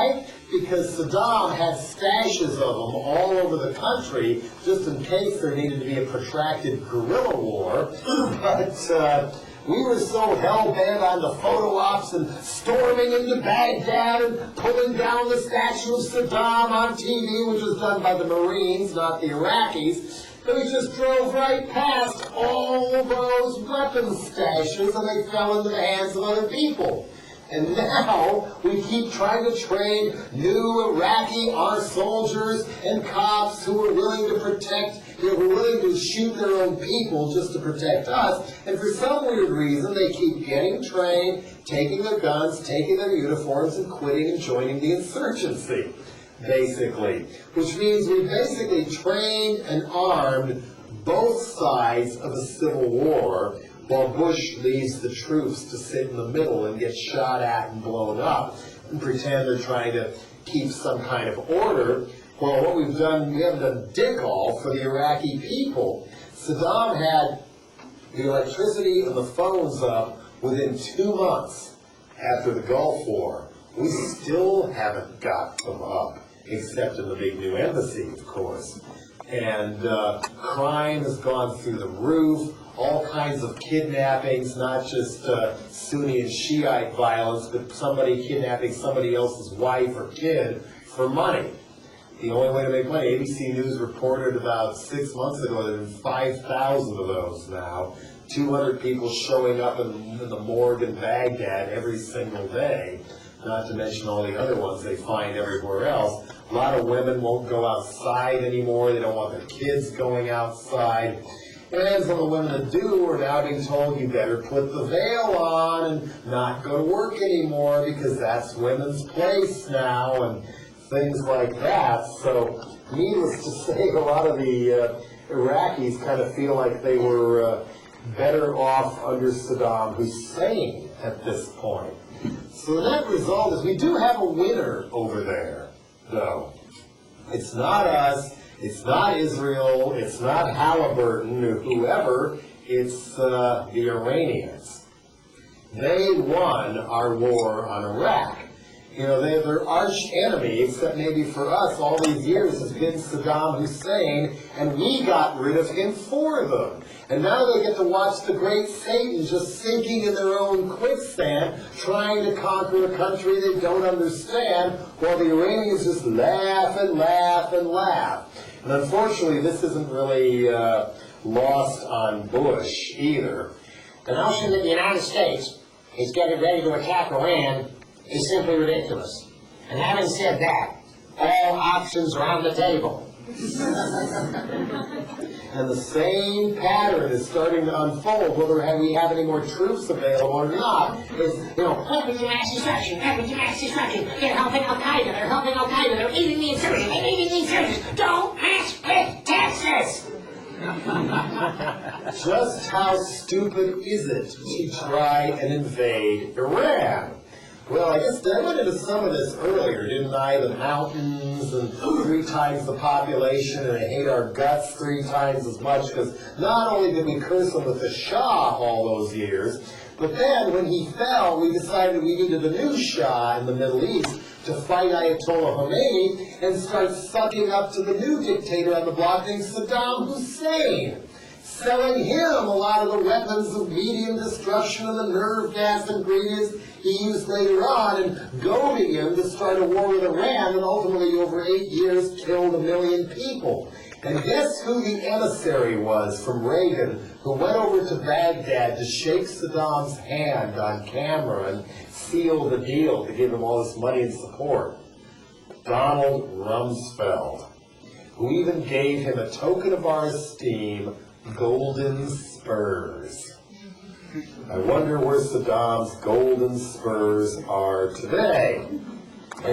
Why? Because Saddam had stashes of them all over the country, just in case there needed to be a protracted guerrilla war. But we were so hell-bent on the photo ops and storming into Baghdad and pulling down the statue of Saddam on TV, which was done by the Marines, not the Iraqis, that we just drove right past all those weapons stashes and they fell into the hands of other people. And now we keep trying to train new Iraqi armed soldiers and cops who are willing to protect, who are willing to shoot their own people just to protect us. And for some weird reason, they keep getting trained, taking their guns, taking their uniforms, and quitting and joining the insurgency, basically. Which means we basically trained and armed both sides of a civil war, while Bush leaves the troops to sit in the middle and get shot at and blown up and pretend they're trying to keep some kind of order. Well, what we've done, we haven't done dick all for the Iraqi people. Saddam had the electricity and the phones up within 2 months after the Gulf War. We still haven't got them up, except in the big new embassy, of course. And crime has gone through the roof. All kinds of kidnappings, not just Sunni and Shiite violence, but somebody kidnapping somebody else's wife or kid for money. The only way to make money, ABC News reported about 6 months ago there have been 5,000 of those now. 200 people showing up in the morgue in Baghdad every single day, not to mention all the other ones they find everywhere else. A lot of women won't go outside anymore. They don't want their kids going outside. And some of the women that do are now being told you better put the veil on and not go to work anymore because that's women's place now and things like that. So needless to say, a lot of the Iraqis kind of feel like they were better off under Saddam Hussein at this point. So the net result is we do have a winner over there, though. It's not us. It's not Israel, it's not Halliburton or whoever, it's the Iranians. They won our war on Iraq. You know, their arch enemy, except maybe for us all these years, has been Saddam Hussein, and we got rid of him for them. And now they get to watch the great Satan just sinking in their own quicksand, trying to conquer a country they don't understand, while the Iranians just laugh and laugh and laugh. And unfortunately, this isn't really lost on Bush either. The notion that the United States is getting ready to attack Iran is simply ridiculous. And having said that, all options are on the table. And the same pattern is starting to unfold, whether we have any more troops available or not. Is, weapons of mass destruction, weapons of mass destruction. They're helping Al-Qaeda, they're helping Al-Qaeda, they're aiding the insurgents, they're aiding the insurgents. Don't mess with Texas! Just how stupid is it to try and invade Iran? Well, I guess I went into some of this earlier, didn't I? The mountains and 3 times the population, and they hate our guts 3 times as much, because not only did we curse him with the Shah all those years, but then when he fell, we decided we needed a new Shah in the Middle East to fight Ayatollah Khomeini and start sucking up to the new dictator on the block named Saddam Hussein, selling him a lot of the weapons of medium destruction and the nerve gas ingredients he used later on, and goading him to start a war with Iran, and ultimately over 8 years killed 1 million people. And guess who the emissary was from Reagan, who went over to Baghdad to shake Saddam's hand on camera and seal the deal to give him all this money and support? Donald Rumsfeld, who even gave him a token of our esteem, golden spurs. I wonder where Saddam's golden spurs are today.